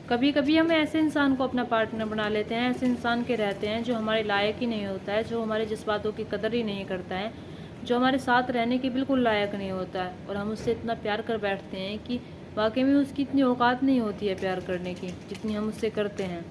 कभी कभी हम ऐसे इंसान को अपना पार्टनर बना लेते हैं, ऐसे इंसान के रहते हैं जो हमारे लायक ही नहीं होता है, जो हमारे जज्बातों की कदर ही नहीं करता है, जो हमारे साथ रहने के बिल्कुल लायक नहीं होता है, और हम उससे इतना प्यार कर बैठते हैं कि वाकई में उसकी इतनी औकात नहीं होती है प्यार करने की जितनी हम उससे करते हैं।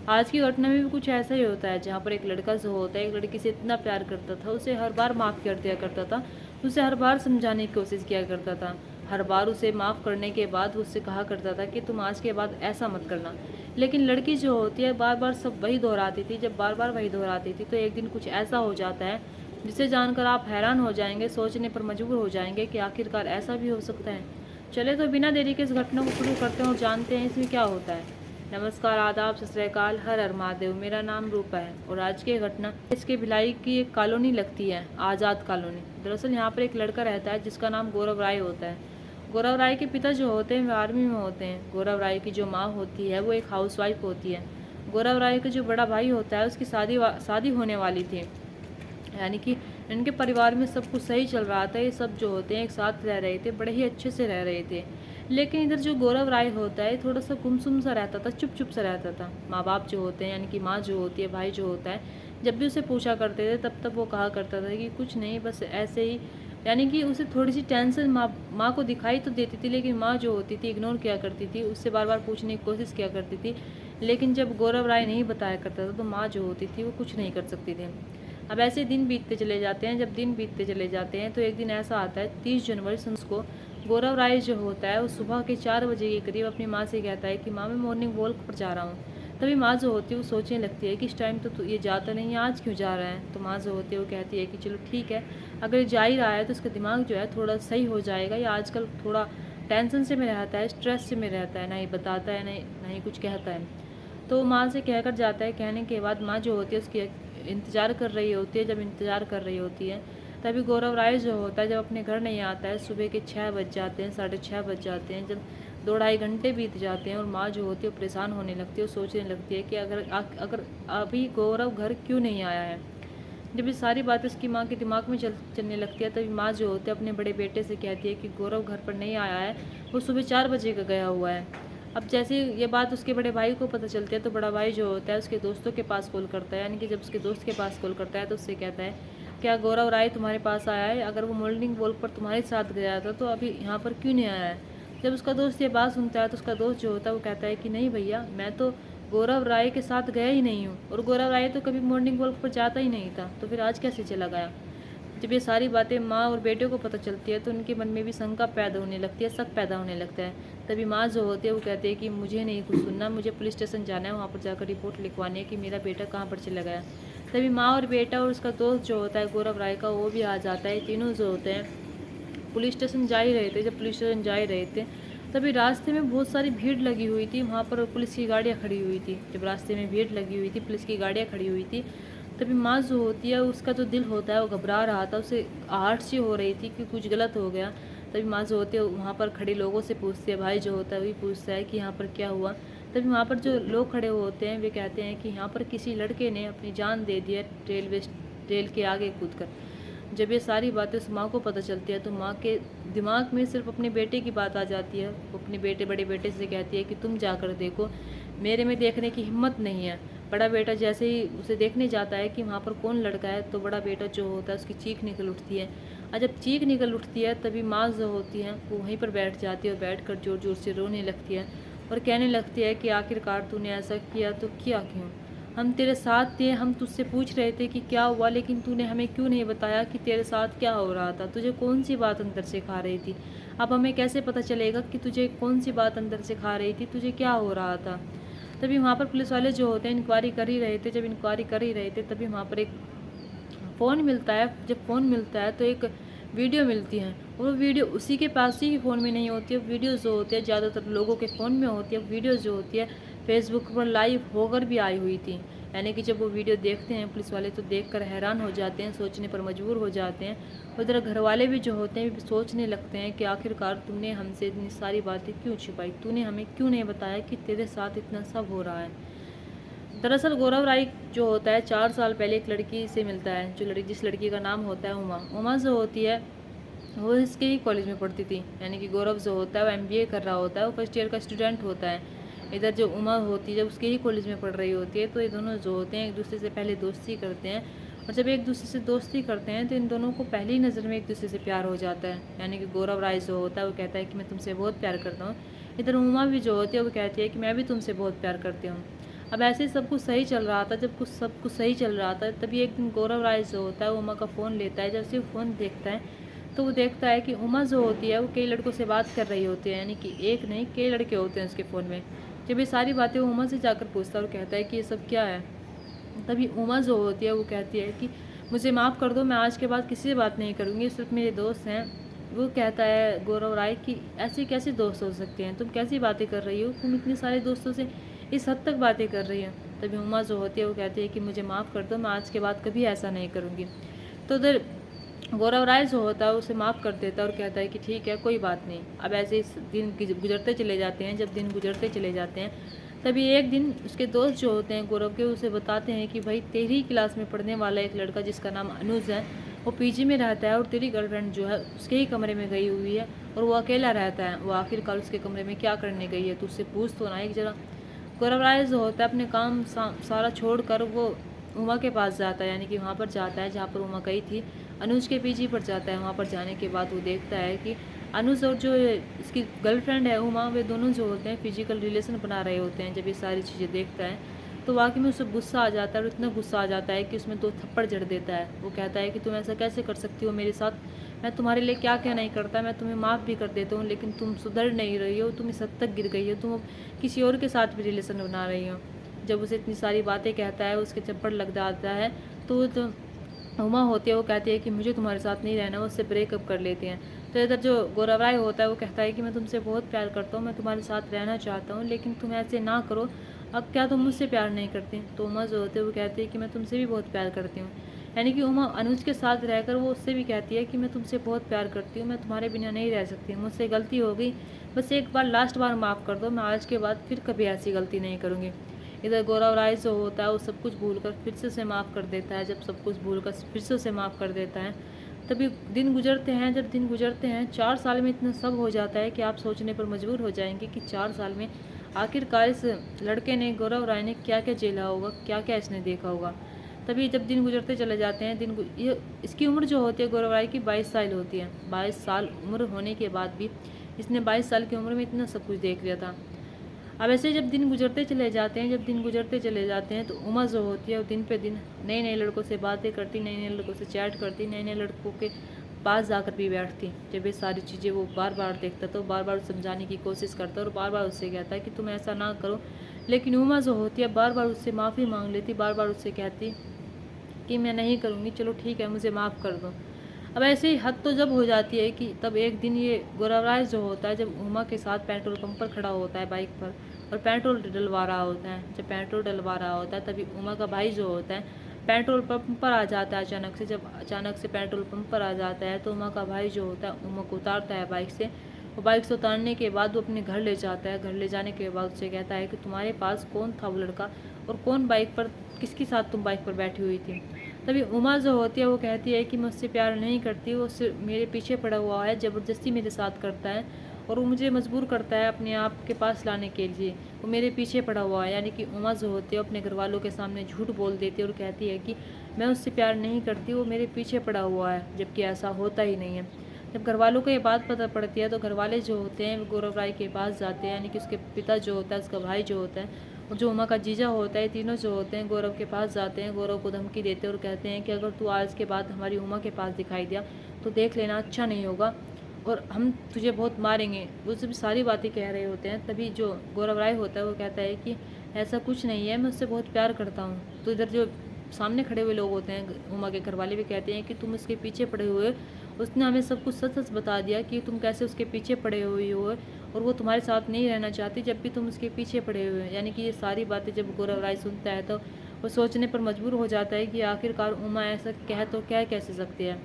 आज की घटना में भी कुछ ऐसा ही होता है, जहाँ पर एक लड़का जो होता है एक लड़की से इतना प्यार करता था, उसे हर बार माफ़ कर दिया करता था, उसे हर बार समझाने की कोशिश किया करता था। हर बार उसे माफ़ करने के बाद उससे कहा करता था कि तुम आज के बाद ऐसा मत करना। लेकिन लड़की जो होती है बार बार सब वही दोहराती थी। जब बार बार वही दोहराती थी तो एक दिन कुछ ऐसा हो जाता है जिसे जानकर आप हैरान हो जाएंगे, सोचने पर मजबूर हो जाएंगे कि आखिरकार ऐसा भी हो सकता है। चले तो बिना देरी के इस घटना को शुरू करते हैं और जानते हैं इसमें क्या होता है। नमस्कार, आदाब, सत श्री अकाल, हर हर महादेव। मेरा नाम रूपा है और आज की घटना इसके भिलाई की एक कॉलोनी लगती है, आज़ाद कॉलोनी। दरअसल यहाँ पर एक लड़का रहता है जिसका नाम गौरव राय होता है। गौरव राय के पिता जो होते हैं वे आर्मी में होते हैं। गौरव राय की जो माँ होती है वो एक हाउसवाइफ होती है। गौरव राय का जो बड़ा भाई होता है उसकी शादी होने वाली थी, यानी कि इनके परिवार में सब कुछ सही चल रहा था। ये सब जो होते हैं एक साथ रह रहे थे, बड़े ही अच्छे से रह रहे थे। लेकिन इधर जो गौरव राय होता है थोड़ा सा गुमसुम सा रहता था, चुप चुप सा रहता था। माँ बाप जो होते हैं यानी कि माँ जो होती है, भाई जो होता है, जब भी उसे पूछा करते थे तब तब वो कहा करता था कि कुछ नहीं, बस ऐसे ही। यानी कि उसे थोड़ी सी टेंशन माँ को दिखाई तो देती थी, लेकिन माँ जो होती थी इग्नोर किया करती थी, उससे बार बार पूछने की कोशिश किया करती थी। लेकिन जब गौरव राय नहीं बताया करता था तो माँ जो होती थी वो कुछ नहीं कर सकती थी। अब ऐसे दिन बीतते चले जाते हैं। जब दिन बीतते चले जाते हैं तो एक दिन ऐसा आता है 30 जनवरी सन को गौरव राय जो होता है वो सुबह के 4 बजे के करीब अपनी माँ से कहता है कि माँ मैं मॉर्निंग वॉक पर जा रहा हूँ। तभी माँ जो होती है वो सोचने लगती है कि इस टाइम तो ये जाता नहीं है, आज क्यों जा रहा है। तो माँ जो होती है वो कहती है कि चलो ठीक है, अगर जा ही रहा है तो उसका दिमाग जो है थोड़ा सही हो जाएगा। या आजकल थोड़ा टेंशन से में रहता है, स्ट्रेस से में रहता है, ना ही बताता है ना ही कुछ कहता है। तो माँ से कहकर जाता है। कहने के बाद माँ जो होती है उसकी इंतज़ार कर रही होती है। जब इंतज़ार कर रही होती है तभी गौरव राय जो होता है जब अपने घर नहीं आता है, सुबह के 6 बज जाते हैं, 6:30 बज जाते हैं। जब 2 ढाई घंटे बीत जाते हैं और माँ जो होती है वो परेशान होने लगती है, वो सोचने लगती है कि अगर अभी गौरव घर क्यों नहीं आया है। जब ये सारी बातें उसकी माँ के दिमाग में चलने लगती है तभी माँ जो होती है अपने बड़े बेटे से कहती है कि गौरव घर पर नहीं आया है, वो सुबह 4 बजे का गया हुआ है। अब जैसे ये बात उसके बड़े भाई को पता चलती है तो बड़ा भाई जो होता है उसके दोस्तों के पास कॉल करता है। यानी कि जब उसके दोस्त के पास कॉल करता है तो उससे कहता है, क्या गौरव राय तुम्हारे पास आया है? अगर वो मॉर्निंग वॉक पर तुम्हारे साथ गया था तो अभी यहाँ पर क्यों नहीं आया है? जब उसका दोस्त ये बात सुनता है तो उसका दोस्त जो होता है वो कहता है कि नहीं भैया, मैं तो गौरव राय के साथ गया ही नहीं हूँ, और गौरव राय तो कभी मॉर्निंग वॉक पर जाता ही नहीं था, तो फिर आज कैसे चला गया। जब ये सारी बातें माँ और बेटे को पता चलती है तो उनके मन में भी शंका पैदा होने लगती है, शक पैदा होने लगता है। तभी माँ जो होती है वो कहती है कि मुझे नहीं कुछ सुनना, मुझे पुलिस स्टेशन जाना है, वहाँ पर जाकर रिपोर्ट लिखवानी है कि मेरा बेटा कहाँ पर चला गया। तभी माँ और बेटा और उसका दोस्त जो होता है गौरव राय का, वो भी आ जाता है। तीनों जो होते हैं पुलिस स्टेशन जा ही रहे थे। जब पुलिस स्टेशन जा ही रहे थे तभी रास्ते में बहुत सारी भीड़ लगी हुई थी, वहाँ पर पुलिस की गाड़ियाँ खड़ी हुई थी। जब रास्ते में भीड़ लगी हुई थी, पुलिस की गाड़ियाँ खड़ी हुई थी, तभी माँ जो होती है उसका जो दिल होता है वो घबरा रहा था, उसे आहट सी हो रही थी कि कुछ गलत हो गया। तभी माँ जो होती है वहाँ पर खड़े लोगों से पूछती है, भाई जो होता है वही पूछता है कि यहाँ पर क्या हुआ। तभी वहाँ पर जो लोग खड़े होते हैं वे कहते हैं कि यहाँ पर किसी लड़के ने अपनी जान दे दी है रेल के आगे कूद कर। जब ये सारी बातें उस माँ को पता चलती है तो माँ के दिमाग में सिर्फ अपने बेटे की बात आ जाती है। वो अपने बड़े बेटे से कहती है कि तुम जाकर देखो, मेरे में देखने की हिम्मत नहीं है। बड़ा बेटा जैसे ही उसे देखने जाता है कि वहाँ पर कौन लड़का है तो बड़ा बेटा जो होता है उसकी चीख निकल उठती है। और जब चीख निकल उठती है तभी माँ जो होती है वो वहीं पर बैठ जाती है और बैठ कर ज़ोर ज़ोर से रोने लगती है और कहने लगती है कि आखिरकार तूने ऐसा किया तो किया क्यों? हम तेरे साथ थे, हम तुझसे पूछ रहे थे कि क्या हुआ, लेकिन तूने हमें क्यों नहीं बताया कि तेरे साथ क्या हो रहा था, तुझे कौन सी बात अंदर से खा रही थी। अब हमें कैसे पता चलेगा कि तुझे कौन सी बात अंदर से खा रही थी, तुझे क्या हो रहा था। तभी वहाँ पर पुलिस वाले जो होते हैं इंक्वायरी कर ही रहे थे। जब इंक्वायरी कर ही रहे थे तभी वहाँ पर एक फ़ोन मिलता है। जब फ़ोन मिलता है तो एक वीडियो मिलती है, और वो वीडियो उसी के पास ही फ़ोन में नहीं होती है। वीडियो जो होती है ज़्यादातर लोगों के फ़ोन में होती है। वीडियो जो होती है फेसबुक पर लाइव होकर भी आई हुई थी। यानी कि जब वो वीडियो देखते हैं पुलिस वाले तो देखकर हैरान हो जाते हैं, सोचने पर मजबूर हो जाते हैं। उधर घर वाले भी जो होते हैं भी सोचने लगते हैं कि आखिरकार तुमने हमसे इतनी सारी बातें क्यों छिपाई, तूने हमें क्यों नहीं बताया कि तेरे साथ इतना सब हो रहा है। दरअसल गौरव राय जो होता है 4 साल पहले एक लड़की से मिलता है, जिस लड़की का नाम होता है उमा। उमा जो होती है वो इसके ही कॉलेज में पढ़ती थी। यानी कि गौरव जो होता है वो एमबीए कर रहा होता है, वो फर्स्ट ईयर का स्टूडेंट होता है। इधर जो उमा होती है जब उसके ही कॉलेज में पढ़ रही होती है, तो ये दोनों जो होते हैं एक दूसरे से पहले दोस्ती करते हैं, और जब एक दूसरे से दोस्ती करते हैं तो इन दोनों को पहली नज़र में एक दूसरे से प्यार हो जाता है। यानी कि गौरव राय जो होता है वो कहता है कि मैं तुमसे बहुत प्यार करता हूँ। इधर उमा भी जो होती है वो कहती है कि मैं भी तुमसे बहुत प्यार करती हूँ। अब ऐसे ही सब कुछ सही चल रहा था। जब सब कुछ सही चल रहा था तभी एक दिन गौरव राय जो होता है वो उमा का फ़ोन लेता है। जब से वो फ़ोन देखता है तो वो देखता है कि उमा जो होती है वो कई लड़कों से बात कर रही होती है, यानी कि एक नहीं कई लड़के होते हैं उसके फ़ोन में। जब ये सारी बातें वो उमा से जाकर पूछता है और कहता है कि ये सब क्या है, तभी उमा जो होती है वो कहती है कि मुझे माफ़ कर दो, मैं आज के बाद किसी से बात नहीं करूँगी, सिर्फ मेरे दोस्त हैं। वो कहता है गौरव राय कि ऐसे कैसे दोस्त हो सकते हैं, तुम कैसी बातें कर रही हो, तुम इतने सारे दोस्तों से इस हद तक बातें कर रही हो। तभी उमा जो होती है वो कहती है कि मुझे माफ़ कर दो, मैं आज के बाद कभी ऐसा नहीं करूँगी। तो उधर गौरव राय जो होता है उसे माफ़ कर देता है और कहता है कि ठीक है कोई बात नहीं। अब ऐसे इस दिन गुजरते चले जाते हैं। जब दिन गुजरते चले जाते हैं तभी एक दिन उसके दोस्त जो होते हैं गौरव के उसे बताते हैं कि भाई तेरी क्लास में पढ़ने वाला एक लड़का जिसका नाम अनुज है वो पीजी में रहता है, और तेरी गर्लफ्रेंड जो है उसके ही कमरे में गई हुई है और वो अकेला रहता है। वो आखिरकार उसके कमरे में क्या करने गई है, तो उससे पूछ तो ना एक जरा। गौरव राय जो होता है अपने काम सारा छोड़ कर वो उमा के पास जाता है, यानी कि वहाँ पर जाता है जहाँ पर उमा गई थी। अनुज के पीजी पर जाता है। वहाँ पर जाने के बाद वो देखता है कि अनुज और जो इसकी गर्लफ्रेंड है उमा, वे दोनों जो होते हैं फिजिकल रिलेशन बना रहे होते हैं। जब ये सारी चीज़ें देखता है तो वाकई में उसे गुस्सा आ जाता है, और इतना गुस्सा आ जाता है कि उसमें 2 थप्पड़ जड़ देता है। वो कहता है कि तुम ऐसा कैसे कर सकती हो मेरे साथ, मैं तुम्हारे लिए क्या क्या नहीं करता, मैं तुम्हें माफ़ भी कर देता हूँ, लेकिन तुम सुधर नहीं रही हो, तुम इस हद तक गिर गई हो, तुम अब किसी और के साथ भी रिलेशन बना रही हो। जब उसे इतनी सारी बातें कहता है उसके चप्पड़ लग जाता है, तो उमा होती है वो कहती है कि मुझे तुम्हारे साथ नहीं रहना, वो उससे ब्रेकअप कर लेते हैं। तो इधर जो गौरव राय होता है वो कहता है कि मैं तुमसे बहुत प्यार करता हूँ, मैं तुम्हारे साथ रहना चाहता हूँ, लेकिन तुम ऐसे ना करो, अब क्या तुम मुझसे प्यार नहीं करती। तो उमा जो होती है वो कहती है कि मैं तुमसे भी बहुत प्यार करती हूँ। यानी कि उमा अनुज के साथ रहकर वो उससे भी कहती है कि मैं तुमसे बहुत प्यार करती हूँ, मैं तुम्हारे बिना नहीं रह सकती, मुझसे गलती हो गई, बस एक बार लास्ट बार माफ़ कर दो, मैं आज के बाद फिर कभी ऐसी गलती नहीं करूँगी। इधर गौरव राय जो होता है वो सब कुछ भूलकर फिर से उसे माफ़ कर देता है। जब सब कुछ भूलकर फिर से उसे माफ़ कर देता है तभी दिन गुजरते हैं। जब दिन गुजरते हैं 4 साल में इतना सब हो जाता है कि आप सोचने पर मजबूर हो जाएंगे कि 4 साल में आखिरकार इस लड़के ने गौरव राय ने क्या क्या झेला होगा, क्या क्या इसने देखा होगा। तभी जब दिन गुजरते चले जाते हैं ये इसकी उम्र जो होती है गौरव राय की 22 साल होती है। 22 साल उम्र होने के बाद भी इसने 22 साल की उम्र में इतना सब कुछ देख लिया था। अब ऐसे जब दिन गुजरते चले जाते हैं, जब दिन गुजरते चले जाते हैं तो उमा जो होती है वो दिन पे दिन नए नए लड़कों से बातें करती, नए नए लड़कों से चैट करती, नए नए लड़कों के पास जाकर भी बैठती। जब ये सारी चीज़ें वो बार बार देखता तो बार बार समझाने की कोशिश करता और बार बार उससे कहता है कि तुम ऐसा ना करो, लेकिन उमा जो होती है बार बार उससे माफ़ी मांग लेती, बार बार उससे कहती कि मैं नहीं करूँगी, चलो ठीक है मुझे माफ़ कर दो। अब ऐसे ही हद तो जब हो जाती है कि तब एक दिन ये गौरव राय जो होता है जब उमा के साथ पेट्रोल पंप पर खड़ा होता है बाइक पर और पेट्रोल डलवा रहा होता है। जब पेट्रोल डलवा रहा होता है तभी उमा का भाई जो होता है पेट्रोल पंप पर आ जाता है अचानक से। जब अचानक से पेट्रोल पंप पर आ जाता है तो उमा का भाई जो होता है उमा को उतारता है बाइक से। वो बाइक से उतारने के बाद वो अपने घर ले जाता है। घर ले जाने के बाद उससे कहता है कि तुम्हारे पास कौन था वो लड़का और कौन बाइक पर, किसके साथ तुम बाइक पर बैठी हुई थी। तभी उमा जो होती है वो कहती है कि मैं उससे प्यार नहीं करती, वो सिर्फ मेरे पीछे पड़ा हुआ है, ज़बरदस्ती मेरे साथ करता है और वो मुझे मजबूर करता है अपने आप के पास लाने के लिए, वो मेरे पीछे पड़ा हुआ है। यानी कि उमा जो होती है अपने घर वालों के सामने झूठ बोल देती है और कहती है कि मैं उससे प्यार नहीं करती, वो मेरे पीछे पड़ा हुआ है, जबकि ऐसा होता ही नहीं है। जब घर वालों को ये बात पता पड़ती है तो घर वाले जो होते हैं वो गौरव राय के पास जाते हैं, यानी कि उसके पिता जो होता है, उसका भाई जो होता है और जो उमा का जीजा होता है, तीनों जो होते हैं गौरव के पास जाते हैं। गौरव को धमकी देते हैं और कहते हैं कि अगर तू आज के बाद हमारी उमा के पास दिखाई दिया तो देख लेना अच्छा नहीं होगा और हम तुझे बहुत मारेंगे। वो जब सारी बातें कह रहे होते हैं तभी जो गौरव राय होता है वो कहता है कि ऐसा कुछ नहीं है, मैं उससे बहुत प्यार करता हूँ। तो इधर जो सामने खड़े हुए लोग होते हैं उमा के घर वाले भी कहते हैं कि तुम उसके पीछे पड़े हुए, उसने हमें सब कुछ सच सच बता दिया कि तुम कैसे उसके पीछे पड़े हुए हो और वो तुम्हारे साथ नहीं रहना चाहती जब भी तुम उसके पीछे पड़े हुए हो। यानी कि ये सारी बातें जब गौरव राय सुनता है तो वो सोचने पर मजबूर हो जाता है कि आखिरकार उमा ऐसा कह तो क्या कैसे सकती है।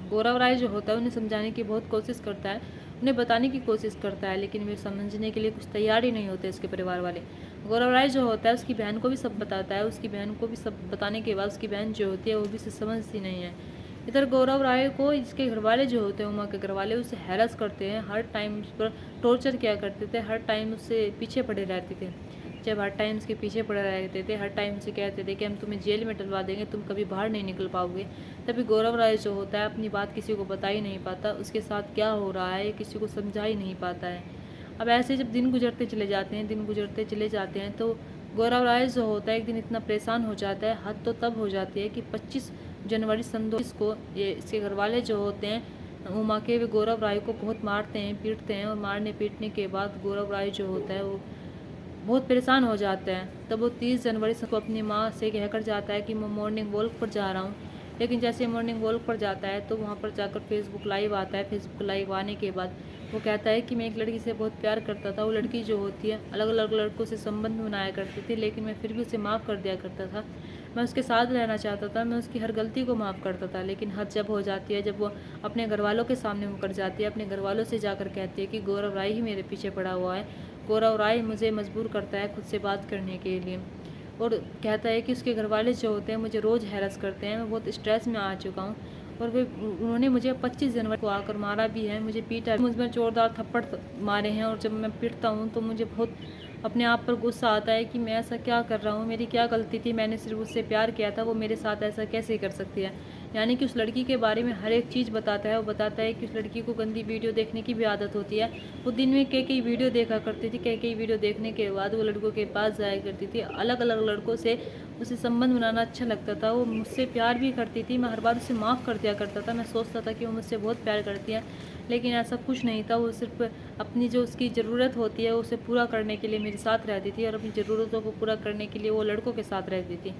गौरव राय जो होता है उन्हें समझाने की बहुत कोशिश करता है, उन्हें बताने की कोशिश करता है, लेकिन वे समझने के लिए कुछ तैयार ही नहीं होते इसके परिवार वाले। गौरव राय जो होता है उसकी बहन को भी सब बताता है, उसकी बहन को भी सब बताने के बाद उसकी बहन जो होती है वो भी इसे समझती नहीं है। इधर गौरव राय को इसके घरवाले जो होते हैं, उमा के घरवाले, उसे हैरस करते हैं, हर टाइम उस पर टॉर्चर किया करते थे, हर टाइम उससे पीछे पड़े रहते थे। जब हर टाइम उसके पीछे पड़े रहते थे, हर टाइम उसे कहते थे कि हम तुम्हें जेल में डलवा देंगे, तुम कभी बाहर नहीं निकल पाओगे। तभी गौरव राय जो होता है अपनी बात किसी को बता ही नहीं पाता, उसके साथ क्या हो रहा है किसी को समझा ही नहीं पाता है। अब ऐसे जब दिन गुजरते चले जाते हैं, दिन गुजरते चले जाते हैं, तो गौरव राय जो होता है एक दिन इतना परेशान हो जाता है, हद तो तब हो जाती है कि 25 जनवरी सन 2020 को ये इसके घरवाले जो होते हैं उमा के, वे गौरव राय को बहुत मारते हैं, पीटते हैं, और मारने पीटने के बाद गौरव राय जो होता है वो बहुत परेशान हो जाता है। तब वो 30 जनवरी को अपनी माँ से कहकर जाता है कि मैं मॉर्निंग वॉक पर जा रहा हूँ। लेकिन जैसे मॉर्निंग वॉक पर जाता है तो वहाँ पर जाकर फेसबुक लाइव आता है। फेसबुक लाइव आने के बाद वो कहता है कि मैं एक लड़की से बहुत प्यार करता था, वो लड़की जो होती है अलग अलग लड़कों से संबंध बनाया करती थी, लेकिन मैं फिर भी उसे माफ़ कर दिया करता था। मैं उसके साथ रहना चाहता था, मैं उसकी हर गलती को माफ़ करता था। लेकिन हद जब हो जाती है, जब वो अपने घर वालों के सामने मुकर जाती है, अपने घर वालों से जाकर कहती है कि गौरव राय ही मेरे पीछे पड़ा हुआ है, गौरव राय मुझे मजबूर करता है खुद से बात करने के लिए, और कहता है कि उसके घर वाले जो होते हैं मुझे रोज़ हैरस करते हैं, मैं बहुत स्ट्रेस में आ चुका हूँ, और वे उन्होंने मुझे 25 जनवरी को आकर मारा भी है, मुझे पीटा, मुझ में जोरदार थप्पड़ मारे हैं, और जब मैं पिटता हूँ तो मुझे बहुत अपने आप पर गुस्सा आता है कि मैं ऐसा क्या कर रहा हूँ, मेरी क्या गलती थी, मैंने सिर्फ उससे प्यार किया था, वो मेरे साथ ऐसा कैसे कर सकती है। यानी कि उस लड़की के बारे में हर एक चीज़ बताता है। वो बताता है कि उस लड़की को गंदी वीडियो देखने की भी आदत होती है, वो दिन में कई वीडियो देखा करती थी, कई वीडियो देखने के बाद वो लड़कों के पास जाया करती थी, अलग अलग लड़कों से उसे संबंध बनाना अच्छा लगता था, वो मुझसे प्यार भी करती थी, मैं हर बार उसे माफ़ कर दिया करता था, मैं सोचता था कि वो मुझसे बहुत प्यार करती है, लेकिन ऐसा कुछ नहीं था। वो सिर्फ अपनी जो उसकी ज़रूरत होती है उसे पूरा करने के लिए मेरे साथ रहती थी, और अपनी ज़रूरतों को पूरा करने के लिए वो लड़कों के साथ रहती थी।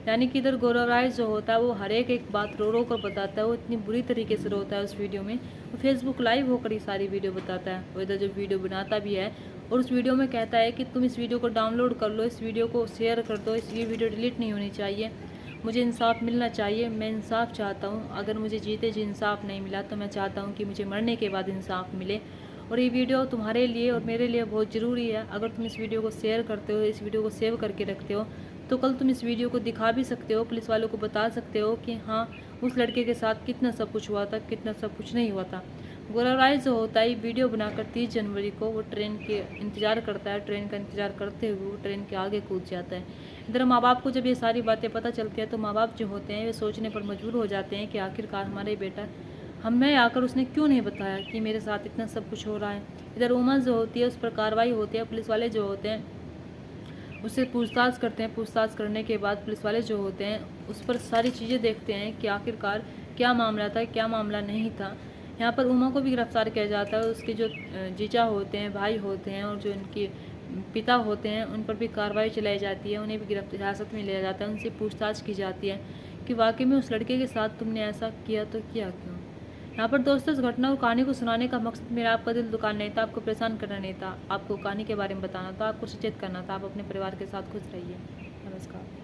यानी कि इधर गौरव राय जो होता है वो हर एक बात रो रो कर बताता है, वो इतनी बुरी तरीके से रोता है उस वीडियो में। वो फेसबुक लाइव होकर ही सारी वीडियो बताता है, वो इधर जो वीडियो बनाता भी है, और उस वीडियो में कहता है कि तुम इस वीडियो को डाउनलोड कर लो, इस वीडियो को शेयर कर दो, ये वीडियो डिलीट नहीं होनी चाहिए, मुझे इंसाफ मिलना चाहिए, मैं इंसाफ चाहता हूँ, अगर मुझे जीते जी इंसाफ नहीं मिला तो मैं चाहता हूँ कि मुझे मरने के बाद इंसाफ मिले, और ये वीडियो तुम्हारे लिए और मेरे लिए बहुत ज़रूरी है। अगर तुम इस वीडियो को शेयर करते हो, इस वीडियो को सेव करके रखते हो, तो कल तुम इस वीडियो को दिखा भी सकते हो, पुलिस वालों को बता सकते हो कि हाँ उस लड़के के साथ कितना सब कुछ हुआ था, कितना सब कुछ नहीं हुआ था। गौरव राय जो होता है वीडियो बनाकर 30 जनवरी को वो ट्रेन के इंतज़ार करता है, ट्रेन का इंतज़ार करते हुए वो ट्रेन के आगे कूद जाता है। इधर माँ बाप को जब ये सारी बातें पता चलती है तो माँ बाप जो होते हैं वे सोचने पर मजबूर हो जाते हैं कि आखिरकार हमारे बेटा हमें आकर उसने क्यों नहीं बताया कि मेरे साथ इतना सब कुछ हो रहा है। इधर उमा जो होती है उस पर कार्रवाई होती है, पुलिस वाले जो होते हैं उससे पूछताछ करते हैं, पूछताछ करने के बाद पुलिस वाले जो होते हैं उस पर सारी चीज़ें देखते हैं कि आखिरकार क्या मामला था, क्या मामला नहीं था। यहाँ पर उमा को भी गिरफ्तार किया जाता है, उसके जो जीजा होते हैं, भाई होते हैं, और जो इनके पिता होते हैं उन पर भी कार्रवाई चलाई जाती है, उन्हें भी गिरफ्तार हिरासत में लिया जाता है, उनसे पूछताछ की जाती है कि वाकई में उस लड़के के साथ तुमने ऐसा किया तो किया क्यों। यहाँ पर दोस्तों इस घटना और कहानी को सुनाने का मकसद मेरा आपका दिल दुकान नहीं था, आपको परेशान करना नहीं था, आपको कहानी के बारे में बताना था, आपको सचेत करना था। आप अपने परिवार के साथ खुश रहिए। नमस्कार।